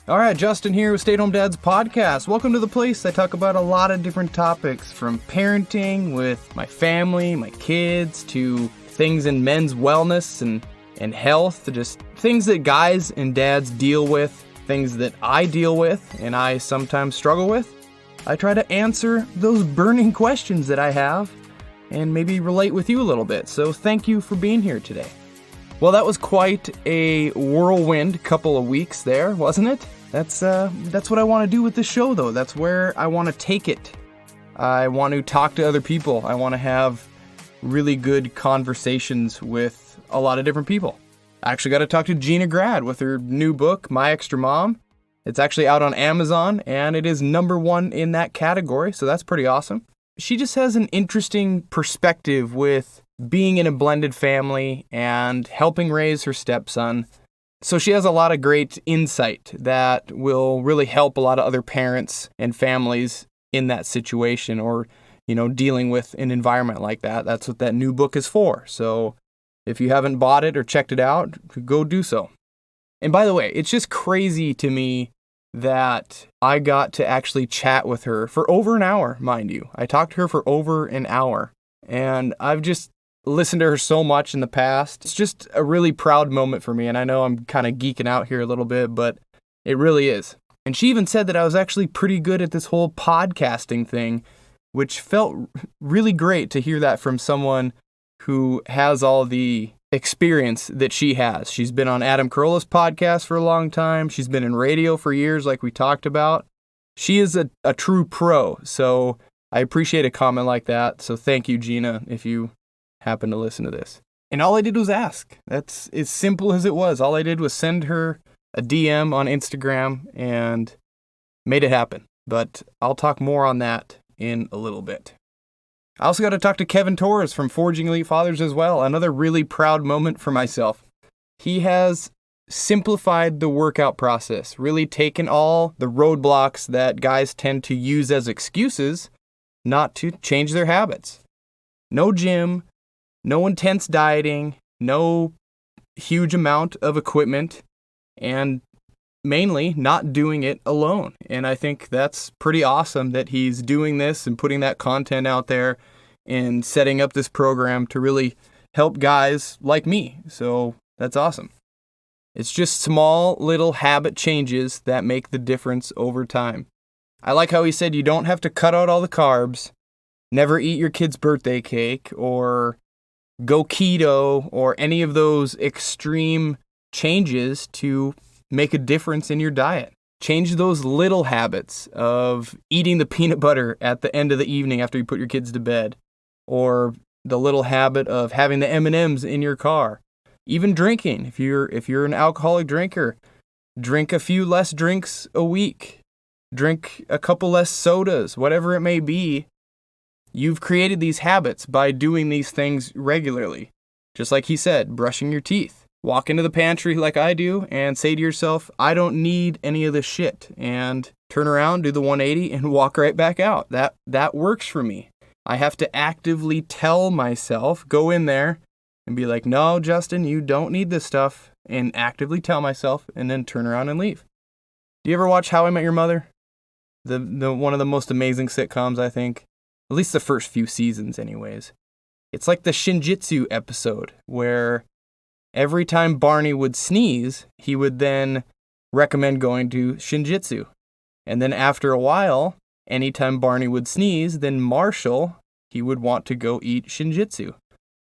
All right, Justin here with Stay at Home Dads Podcast. Welcome to the place. I talk about a lot of different topics, from parenting with my family, my kids, to things in men's wellness and health, to just things that guys and dads deal with, things that I deal with and I sometimes struggle with. I try to answer those burning questions that I have and maybe relate with you a little bit. So thank you for being here today. Well, that was quite a whirlwind couple of weeks there, wasn't it? That's what I want to do with this show, though. That's where I want to take it. I want to talk to other people. I want to have really good conversations with a lot of different people. I actually got to talk to Gina Grad with her new book, My Extra Mom. It's actually out on Amazon, and it is #1 in that category, so that's pretty awesome. She just has an interesting perspective with being in a blended family and helping raise her stepson. So she has a lot of great insight that will really help a lot of other parents and families in that situation, or, dealing with an environment like that. That's what that new book is for. So if you haven't bought it or checked it out, go do so. And by the way, it's just crazy to me that I got to actually chat with her for over an hour, mind you. I talked to her for over an hour, and I've just listened to her so much in the past. It's just a really proud moment for me, and I know I'm kind of geeking out here a little bit, but it really is. And she even said that I was actually pretty good at this whole podcasting thing, which felt really great to hear that from someone who has all the experience that she has. She's been on Adam Carolla's podcast for a long time. She's been in radio for years, like we talked about. She is a true pro, so I appreciate a comment like that. So thank you, Gina, if you happen to listen to this. And all I did was ask. That's as simple as it was. All I did was send her a DM on Instagram and made it happen. But I'll talk more on that in a little bit. I also got to talk to Kevin Torres from Forging Elite Fathers as well. Another really proud moment for myself. He has simplified the workout process, really taken all the roadblocks that guys tend to use as excuses not to change their habits. No gym, no intense dieting, no huge amount of equipment, and mainly not doing it alone. And I think that's pretty awesome that he's doing this and putting that content out there and setting up this program to really help guys like me. So that's awesome. It's just small little habit changes that make the difference over time. I like how he said you don't have to cut out all the carbs, never eat your kid's birthday cake, or go keto, or any of those extreme changes to make a difference in your diet. Change those little habits of eating the peanut butter at the end of the evening after you put your kids to bed, or the little habit of having the M&Ms in your car. Even drinking. If you're an alcoholic drinker, drink a few less drinks a week. Drink a couple less sodas, whatever it may be. You've created these habits by doing these things regularly. Just like he said, brushing your teeth. Walk into the pantry like I do and say to yourself, I don't need any of this shit. And turn around, do the 180, and walk right back out. That works for me. I have to actively tell myself, go in there and be like, no, Justin, you don't need this stuff. And actively tell myself, and then turn around and leave. Do you ever watch How I Met Your Mother? The one of the most amazing sitcoms, I think. At least the first few seasons, anyways. It's like the Shinjitsu episode, where every time Barney would sneeze, he would then recommend going to Shinjitsu. And then after a while, anytime Barney would sneeze, then Marshall, he would want to go eat Shinjitsu.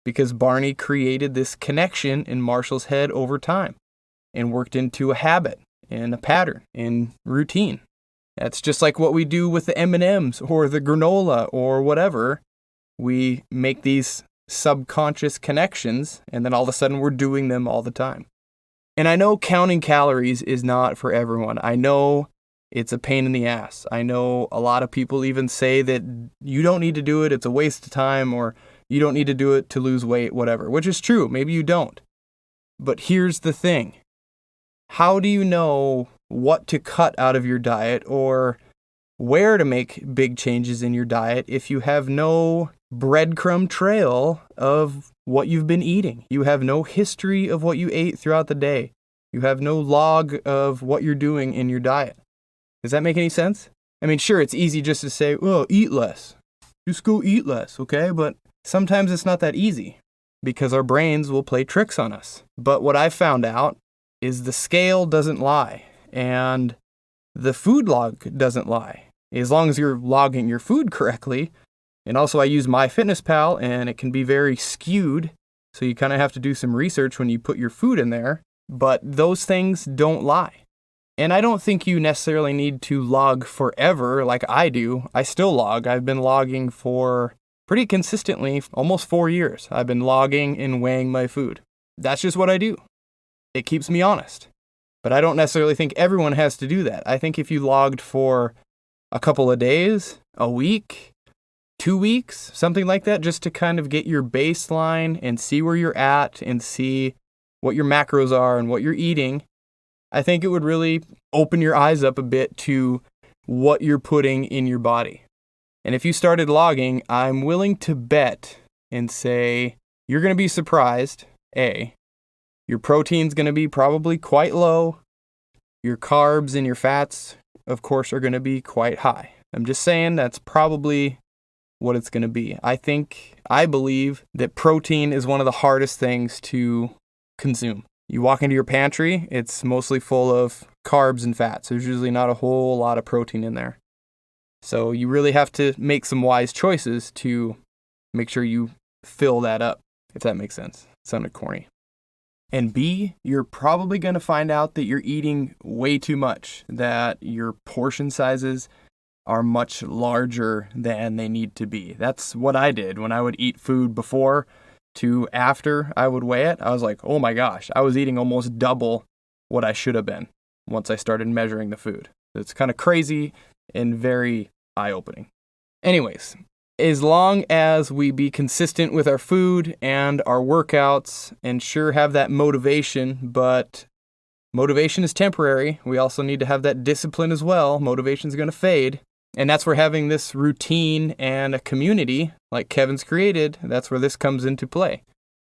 Because Barney created this connection in Marshall's head over time and worked into a habit and a pattern and routine. That's just like what we do with the M&Ms or the granola or whatever. We make these subconscious connections, and then all of a sudden we're doing them all the time. And I know counting calories is not for everyone. I know it's a pain in the ass. I know a lot of people even say that you don't need to do it, it's a waste of time, or you don't need to do it to lose weight, whatever, which is true. Maybe you don't. But here's the thing. How do you know what to cut out of your diet or where to make big changes in your diet if you have no breadcrumb trail of what you've been eating? You have no history of what you ate throughout the day. You have no log of what you're doing in your diet. Does that make any sense? I mean, sure, it's easy just to say, well, eat less. Just go eat less, okay? But sometimes it's not that easy because our brains will play tricks on us. But what I found out is the scale doesn't lie and the food log doesn't lie. As long as you're logging your food correctly. And also I use MyFitnessPal and it can be very skewed. So you kind of have to do some research when you put your food in there. But those things don't lie. And I don't think you necessarily need to log forever like I do. I still log. I've been logging for pretty consistently, almost 4 years. I've been logging and weighing my food. That's just what I do. It keeps me honest. But I don't necessarily think everyone has to do that. I think if you logged for a couple of days, a week, 2 weeks, something like that, just to kind of get your baseline and see where you're at and see what your macros are and what you're eating, I think it would really open your eyes up a bit to what you're putting in your body. And if you started logging, I'm willing to bet and say you're going to be surprised. Your protein's going to be probably quite low. Your carbs and your fats, of course, are going to be quite high. I'm just saying that's probably what it's going to be. I believe that protein is one of the hardest things to consume. You walk into your pantry, it's mostly full of carbs and fats. There's usually not a whole lot of protein in there. So you really have to make some wise choices to make sure you fill that up, if that makes sense. It sounded corny. And B, you're probably going to find out that you're eating way too much, that your portion sizes are much larger than they need to be. That's what I did when I would eat food before to after I would weigh it. I was like, oh my gosh, I was eating almost double what I should have been once I started measuring the food. It's kind of crazy and very eye-opening. Anyways, as long as we be consistent with our food and our workouts and sure have that motivation, but motivation is temporary. We also need to have that discipline as well. Motivation is going to fade. And that's where having this routine and a community like Kevin's created, that's where this comes into play.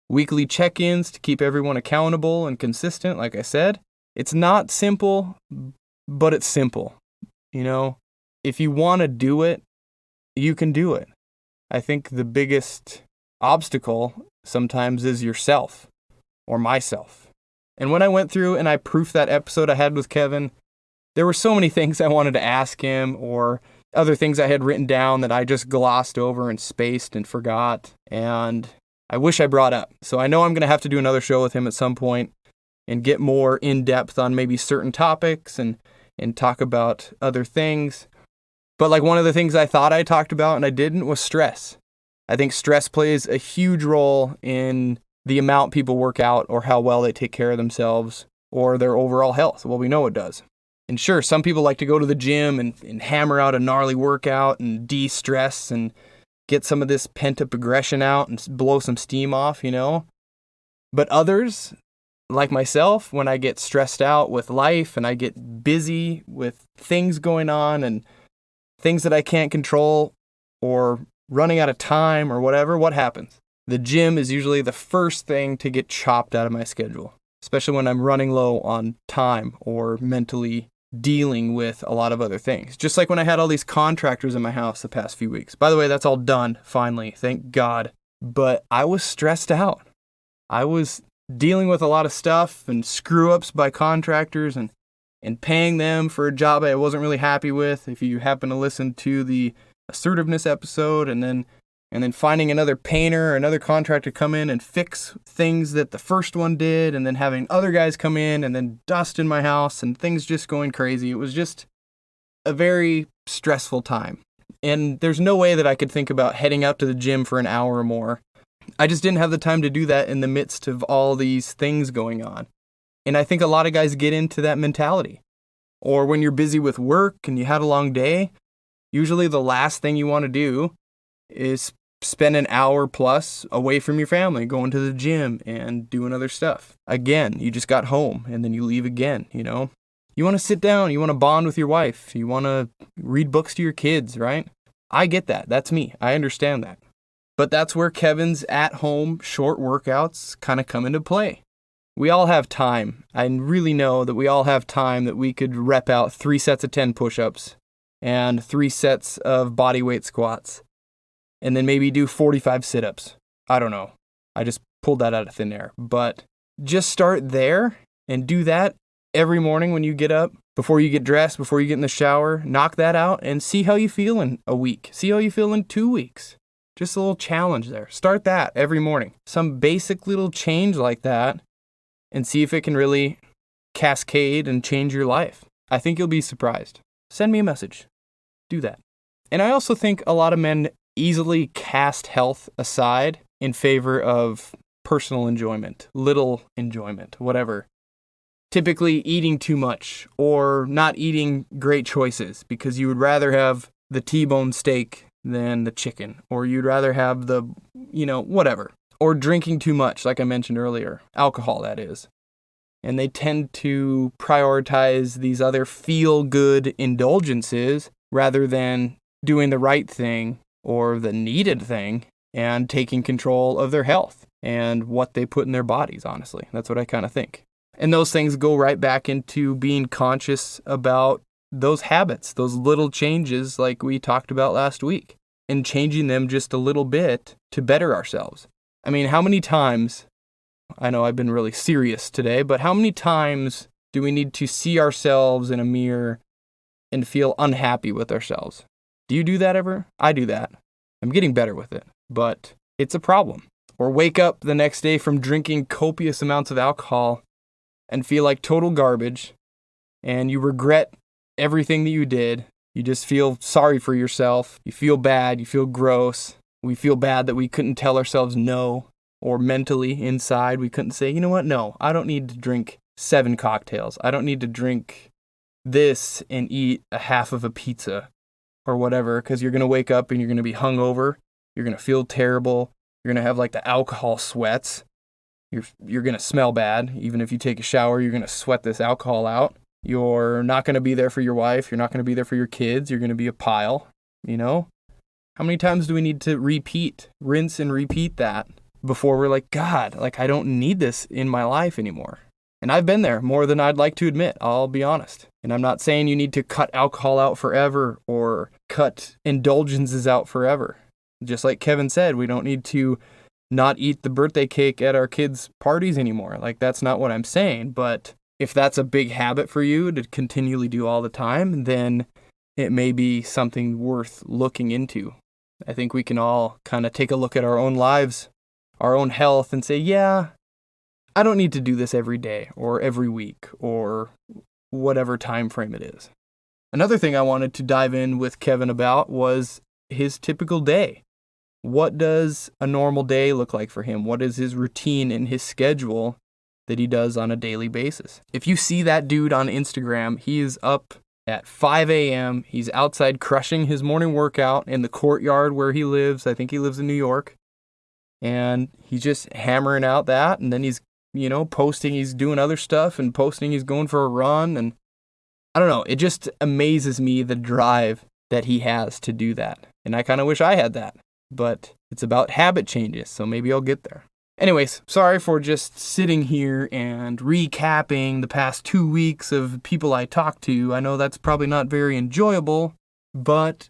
Weekly check-ins to keep everyone accountable and consistent, like I said. It's not simple, but it's simple. You know, if you want to do it, you can do it. I think the biggest obstacle sometimes is yourself or myself. And when I went through and I proofed that episode I had with Kevin, there were so many things I wanted to ask him or other things I had written down that I just glossed over and spaced and forgot. And I wish I brought up. So I know I'm going to have to do another show with him at some point and get more in depth on maybe certain topics and talk about other things. But like one of the things I thought I talked about and I didn't was stress. I think stress plays a huge role in the amount people work out or how well they take care of themselves or their overall health. Well, we know it does. And sure, some people like to go to the gym and hammer out a gnarly workout and de-stress and get some of this pent-up aggression out and blow some steam off, you know. But others, like myself, when I get stressed out with life and I get busy with things going on and things that I can't control or running out of time or whatever, what happens? The gym is usually the first thing to get chopped out of my schedule, especially when I'm running low on time or mentally dealing with a lot of other things. Just like when I had all these contractors in my house the past few weeks. By the way, that's all done, finally, thank God. But I was stressed out. I was dealing with a lot of stuff and screw-ups by contractors and paying them for a job I wasn't really happy with. If you happen to listen to the assertiveness episode, and then finding another painter or another contractor come in and fix things that the first one did, and then having other guys come in and then dust in my house and things just going crazy. It was just a very stressful time. And there's no way that I could think about heading out to the gym for an hour or more. I just didn't have the time to do that in the midst of all these things going on. And I think a lot of guys get into that mentality. Or when you're busy with work and you had a long day, usually the last thing you want to do is spend an hour plus away from your family, going to the gym and doing other stuff. Again, you just got home and then you leave again, you know? You want to sit down, you want to bond with your wife, you want to read books to your kids, right? I get that. That's me. I understand that. But that's where Kevin's at-home short workouts kind of come into play. We all have time. I really know that we all have time that we could rep out 3 sets of 10 push-ups and 3 sets of body weight squats, and then maybe do 45 sit-ups. I don't know. I just pulled that out of thin air. But just start there and do that every morning when you get up, before you get dressed, before you get in the shower. Knock that out and see how you feel in a week. See how you feel in 2 weeks. Just a little challenge there. Start that every morning. Some basic little change like that, and see if it can really cascade and change your life. I think you'll be surprised. Send me a message. Do that. And I also think a lot of men easily cast health aside in favor of personal enjoyment, little enjoyment, whatever. Typically eating too much or not eating great choices because you would rather have the T-bone steak than the chicken, or you'd rather have the, whatever. Or drinking too much, like I mentioned earlier. Alcohol, that is. And they tend to prioritize these other feel-good indulgences rather than doing the right thing or the needed thing and taking control of their health and what they put in their bodies, honestly. That's what I kind of think. And those things go right back into being conscious about those habits, those little changes like we talked about last week, and changing them just a little bit to better ourselves. I mean, how many times, I know I've been really serious today, but how many times do we need to see ourselves in a mirror and feel unhappy with ourselves? Do you do that ever? I do that. I'm getting better with it, but it's a problem. Or wake up the next day from drinking copious amounts of alcohol and feel like total garbage, and you regret everything that you did. You just feel sorry for yourself. You feel bad. You feel gross. We feel bad that we couldn't tell ourselves no, or mentally inside we couldn't say, you know what, no, I don't need to drink 7 cocktails. I don't need to drink this and eat a half of a pizza or whatever, because you're going to wake up and you're going to be hungover. You're going to feel terrible. You're going to have like the alcohol sweats. You're going to smell bad. Even if you take a shower, you're going to sweat this alcohol out. You're not going to be there for your wife. You're not going to be there for your kids. You're going to be a pile, How many times do we need to rinse and repeat that before we're like, God, I don't need this in my life anymore? And I've been there more than I'd like to admit, I'll be honest. And I'm not saying you need to cut alcohol out forever or cut indulgences out forever. Just like Kevin said, we don't need to not eat the birthday cake at our kids' parties anymore. That's not what I'm saying. But if that's a big habit for you to continually do all the time, then it may be something worth looking into. I think we can all kind of take a look at our own lives, our own health, and say, yeah, I don't need to do this every day or every week or whatever time frame it is. Another thing I wanted to dive in with Kevin about was his typical day. What does a normal day look like for him? What is his routine and his schedule that he does on a daily basis? If you see that dude on Instagram, he is up at 5 a.m. He's outside crushing his morning workout in the courtyard where he lives. I think he lives in New York. And he's just hammering out that. And then he's, posting he's doing other stuff and posting he's going for a run. And I don't know. It just amazes me the drive that he has to do that. And I kind of wish I had that. But it's about habit changes, so maybe I'll get there. Anyways, sorry for just sitting here and recapping the past 2 weeks of people I talked to. I know that's probably not very enjoyable, but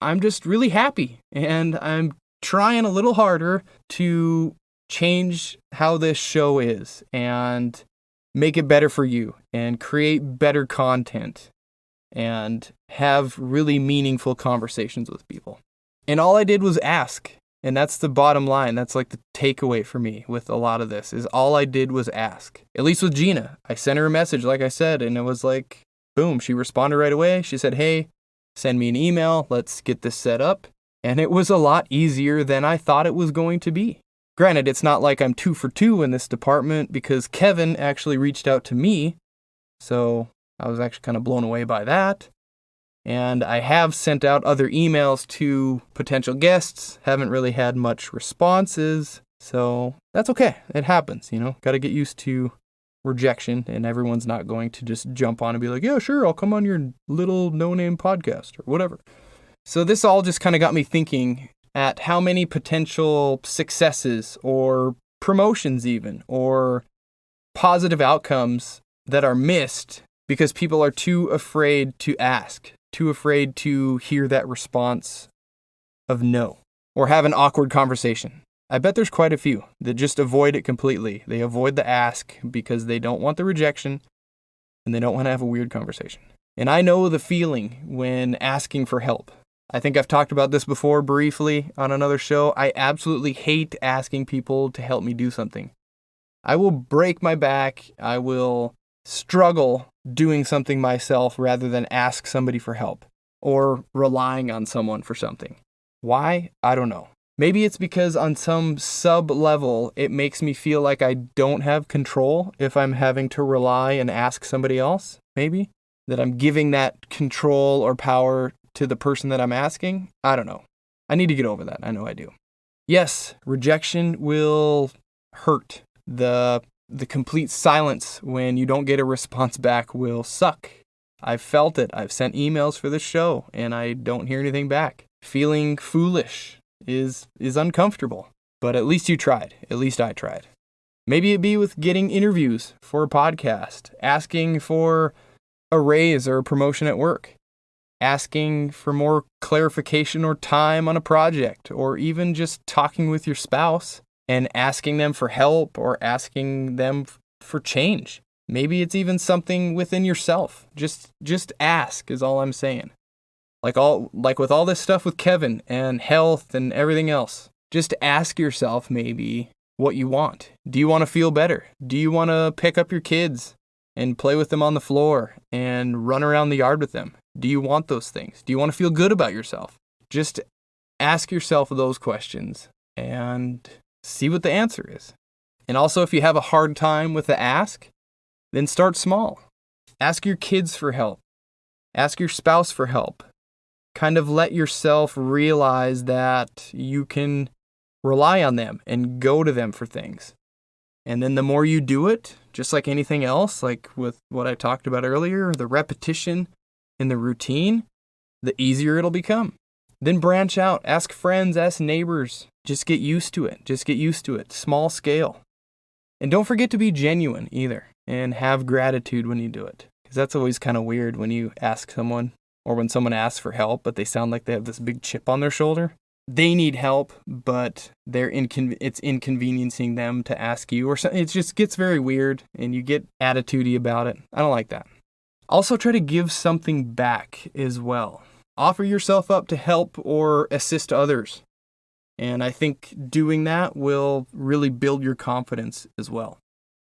I'm just really happy. And I'm trying a little harder to change how this show is and make it better for you and create better content and have really meaningful conversations with people. And all I did was ask. And that's the bottom line. That's the takeaway for me with a lot of this is all I did was ask. At least with Gina. I sent her a message, like I said, and it was boom. She responded right away. She said, hey, send me an email. Let's get this set up. And it was a lot easier than I thought it was going to be. Granted, it's not like I'm 2 for 2 in this department because Kevin actually reached out to me. So I was actually kind of blown away by that. And I have sent out other emails to potential guests. Haven't really had much responses. So that's okay. It happens, Got to get used to rejection. And everyone's not going to just jump on and be like, yeah, sure, I'll come on your little no-name podcast or whatever. So this all just kind of got me thinking at how many potential successes or promotions even, or positive outcomes that are missed because people are too afraid to ask, too afraid to hear that response of no, or have an awkward conversation. I bet there's quite a few that just avoid it completely. They avoid the ask because they don't want the rejection and they don't want to have a weird conversation. And I know the feeling when asking for help. I think I've talked about this before briefly on another show. I absolutely hate asking people to help me do something. I will break my back. I will struggle doing something myself rather than ask somebody for help or relying on someone for something. Why? I don't know. Maybe it's because on some sub-level, it makes me feel like I don't have control if I'm having to rely and ask somebody else, maybe. That I'm giving that control or power to the person that I'm asking. I don't know. I need to get over that. I know I do. Yes, rejection will hurt. The complete silence when you don't get a response back will suck. I've felt it. I've sent emails for this show and I don't hear anything back. Feeling foolish is uncomfortable, but at least you tried. At least I tried. Maybe it be with getting interviews for a podcast, asking for a raise or a promotion at work, asking for more clarification or time on a project, or even just talking with your spouse and asking them for help or asking them for change. Maybe it's even something within yourself. Just ask is all I'm saying. Like with all this stuff with Kevin and health and everything else, just ask yourself maybe what you want. Do you want to feel better? Do you want to pick up your kids and play with them on the floor and run around the yard with them? Do you want those things? Do you want to feel good about yourself? Just ask yourself those questions and see what the answer is. And also, if you have a hard time with the ask, then start small. Ask your kids for help. Ask your spouse for help. Kind of let yourself realize that you can rely on them and go to them for things. And then the more you do it, just like anything else, like with what I talked about earlier, the repetition and the routine, the easier it'll become. Then branch out, ask friends, ask neighbors. Just get used to it. Small scale. And don't forget to be genuine either and have gratitude when you do it. Because that's always kind of weird when you ask someone or when someone asks for help, but they sound like they have this big chip on their shoulder. They need help, but it's inconveniencing them to ask you or something. It just gets very weird and you get attitudey about it. I don't like that. Also try to give something back as well. Offer yourself up to help or assist others. And I think doing that will really build your confidence as well.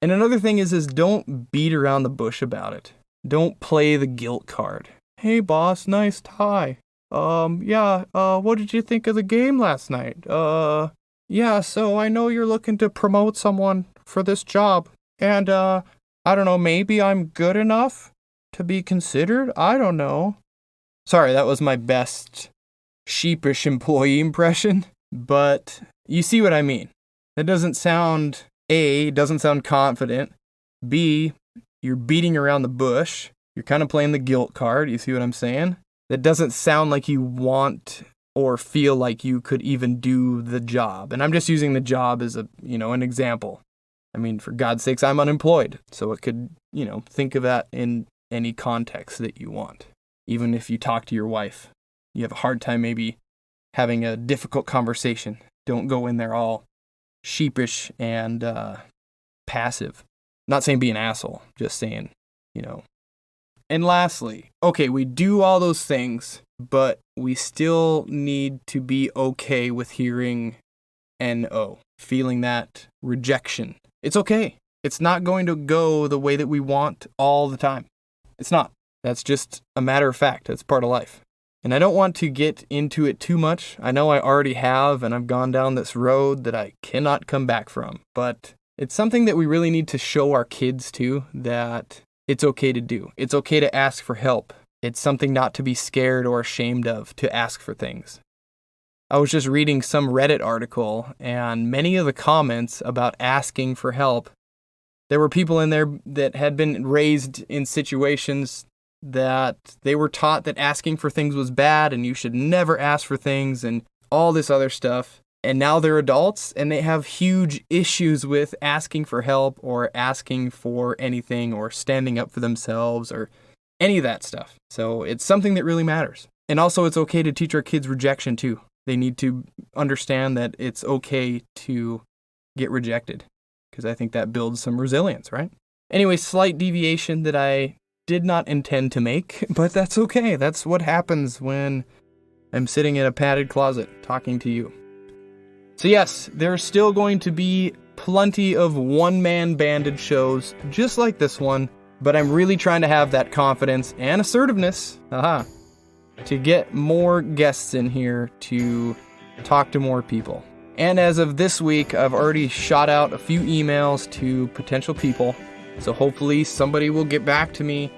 And another thing is don't beat around the bush about it. Don't play the guilt card. Hey boss, nice tie. What did you think of the game last night? Yeah, so I know you're looking to promote someone for this job. And, I don't know, maybe I'm good enough to be considered? I don't know. Sorry, that was my best sheepish employee impression, but you see what I mean. That doesn't sound, A, doesn't sound confident. B, you're beating around the bush. You're kind of playing the guilt card. You see what I'm saying? That doesn't sound like you want or feel like you could even do the job. And I'm just using the job as an example. I mean, for God's sakes, I'm unemployed. So it could, think of that in any context that you want. Even if you talk to your wife, you have a hard time maybe having a difficult conversation. Don't go in there all sheepish and passive. Not saying be an asshole, just saying, And lastly, okay, we do all those things, but we still need to be okay with hearing NO, feeling that rejection. It's okay. It's not going to go the way that we want all the time. It's not. That's just a matter of fact. That's part of life. And I don't want to get into it too much. I know I already have, and I've gone down this road that I cannot come back from. But it's something that we really need to show our kids too, that it's okay to do. It's okay to ask for help. It's something not to be scared or ashamed of, to ask for things. I was just reading some Reddit article, and many of the comments about asking for help, there were people in there that had been raised in situations that they were taught that asking for things was bad and you should never ask for things and all this other stuff. And now they're adults and they have huge issues with asking for help or asking for anything or standing up for themselves or any of that stuff. So it's something that really matters. And also it's okay to teach our kids rejection too. They need to understand that it's okay to get rejected, because I think that builds some resilience, right? Anyway, slight deviation that I did not intend to make, but that's okay. That's what happens when I'm sitting in a padded closet talking to you. So yes, there's still going to be plenty of one-man banded shows just like this one, but I'm really trying to have that confidence and assertiveness, to get more guests in here to talk to more people. And as of this week, I've already shot out a few emails to potential people, so hopefully somebody will get back to me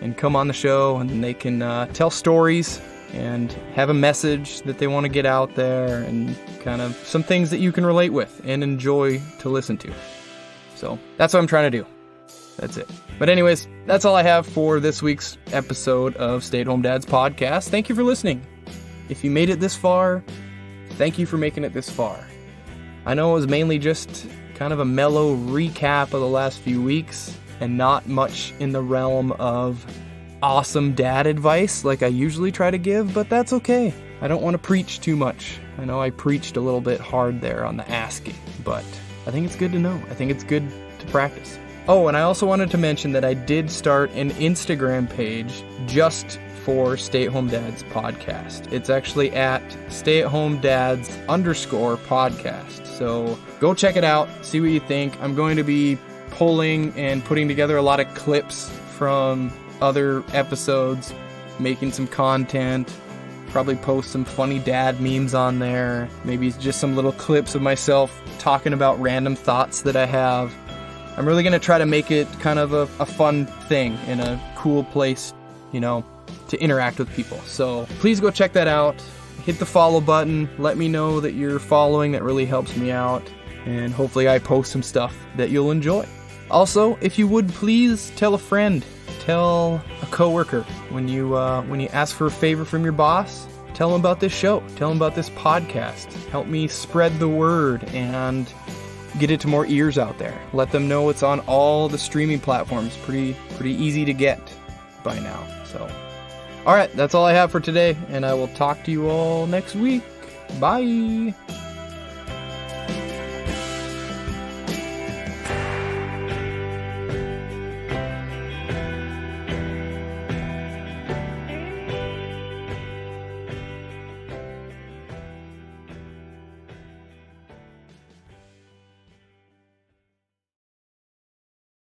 and come on the show and they can tell stories and have a message that they want to get out there and kind of some things that you can relate with and enjoy to listen to. So that's what I'm trying to do. That's it. But anyways, that's all I have for this week's episode of Stay at Home Dads Podcast. Thank you for listening. If you made it this far, thank you for making it this far. I know it was mainly just kind of a mellow recap of the last few weeks and not much in the realm of awesome dad advice like I usually try to give, but that's okay. I don't want to preach too much. I know I preached a little bit hard there on the asking, but I think it's good to know. I think it's good to practice. Oh, and I also wanted to mention that I did start an Instagram page just for Stay at Home Dads Podcast. It's actually at stayathomedads_podcast. So go check it out, see what you think. I'm going to be pulling and putting together a lot of clips from other episodes, making some content, probably post some funny dad memes on there, maybe just some little clips of myself talking about random thoughts that I have. I'm really going to try to make it kind of a fun thing in a cool place, to interact with people. So please go check that out. Hit the follow button. Let me know that you're following. That really helps me out. And hopefully I post some stuff that you'll enjoy. Also, if you would please tell a friend, tell a coworker when you ask for a favor from your boss, tell them about this show, tell them about this podcast. Help me spread the word and get it to more ears out there. Let them know it's on all the streaming platforms. Pretty easy to get by now. So, all right, that's all I have for today, and I will talk to you all next week. Bye.